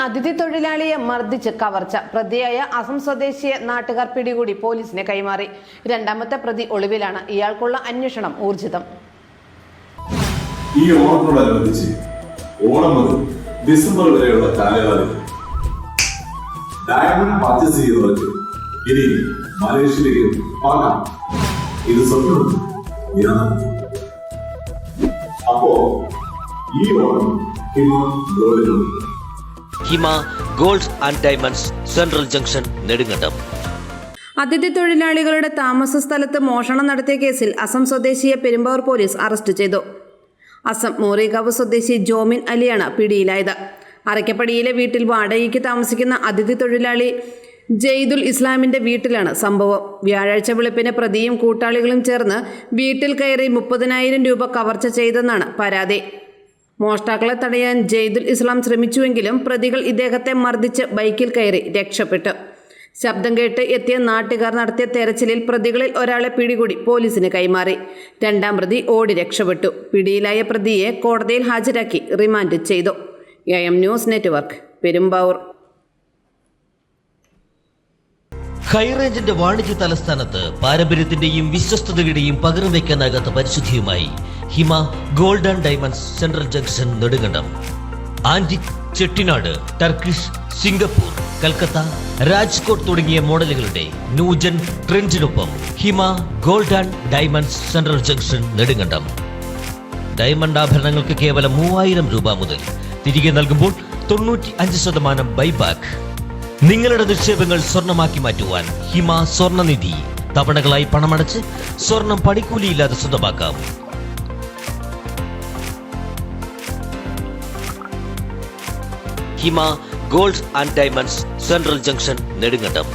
അതിഥി തൊഴിലാളിയെ മർദ്ദിച്ച് കവർച്ച. പ്രതിയായ അസം സ്വദേശിയെ നാട്ടുകാർ പിടികൂടി പോലീസിനെ കൈമാറി. രണ്ടാമത്തെ പ്രതി ഒളിവിലാണ്. ഇയാൾക്കുള്ള അന്വേഷണം ഊർജിതം. ഈ ഓണത്തോടനുബന്ധിച്ച് ഓണം മുതൽ ഡിസംബർ വരെയുള്ള കാലയളവിൽ ഡയമണ്ട് പർച്ചേസ് ചെയ്യുന്നവർക്ക് ഇനി മലേഷ്യയിലേക്ക് പോകാം. ഇത് സ്വപ്നം. അപ്പോ ഈ Onam Hima gold and diamonds, central junction, Nedumkandam. അതിഥി തൊഴിലാളികളുടെ താമസ സ്ഥലത്ത് മോഷണം നടത്തിയ കേസിൽ അസം സ്വദേശിയെ പെരുമ്പാവൂർ പോലീസ് അറസ്റ്റ് ചെയ്തു. അസം മോറികാവ് സ്വദേശി ജോമിൻ അലിയാണ് പിടിയിലായത്. അറയ്ക്കപ്പടിയിലെ വീട്ടിൽ വാടകയ്ക്ക് താമസിക്കുന്ന അതിഥി തൊഴിലാളി ജയ്ദുൽ ഇസ്ലാമിന്റെ വീട്ടിലാണ് സംഭവം. വ്യാഴാഴ്ച വെളുപ്പിന് പ്രതിയും കൂട്ടാളികളും ചേർന്ന് വീട്ടിൽ കയറി 30,000 രൂപ കവർച്ച ചെയ്തെന്നാണ് പരാതി. മോഷ്ടാക്കളെ തടയാൻ ജയ്ദുൽ ഇസ്ലാം ശ്രമിച്ചുവെങ്കിലും പ്രതികൾ ഇദ്ദേഹത്തെ മർദ്ദിച്ച് ബൈക്കിൽ കയറി രക്ഷപ്പെട്ടു. ശബ്ദം കേട്ട് എത്തിയ നാട്ടുകാർ നടത്തിയ തെരച്ചിലിൽ പ്രതികളിൽ ഒരാളെ പിടികൂടി പോലീസിന് കൈമാറി. രണ്ടാം പ്രതി ഓടി രക്ഷപ്പെട്ടു. പിടിയിലായ പ്രതിയെ കോടതിയിൽ ഹാജരാക്കി റിമാൻഡ് ചെയ്തു. AM news network, Perumbavoor. ഹൈറേഞ്ചിന്റെ വാണിജ്യ തലസ്ഥാനത്ത് പാരമ്പര്യത്തിന്റെയും വിശ്വസ്തതയുടെയും പകരം വയ്ക്കാനാകാത്ത പരിശുദ്ധിയുമായി Hima gold and diamonds, central junction, Nedumkandam. Antique, Chettinad, Turkish, Singapore, Calcutta, Rajkot തുടങ്ങിയ മോഡലുകളുടെ ന്യൂജൻ ട്രെൻഡിനൊപ്പം Hima gold and diamonds, central junction, Nedumkandam. Diamond ആഭരണങ്ങൾക്ക് കേവലം 3000 രൂപ മുതൽ. തിരികെ നൽകുമ്പോൾ 95% ബൈബാക്ക്. നിങ്ങളുടെ നിക്ഷേപങ്ങൾ സ്വർണമാക്കി മാറ്റുവാൻ ഹിമ സ്വർണനിധി. തവണകളായി പണമടച്ച് സ്വർണം പണിക്കൂലിയില്ലാതെ സ്വന്തമാക്കാം. Hima gold and diamonds, central junction, Nedumkandam.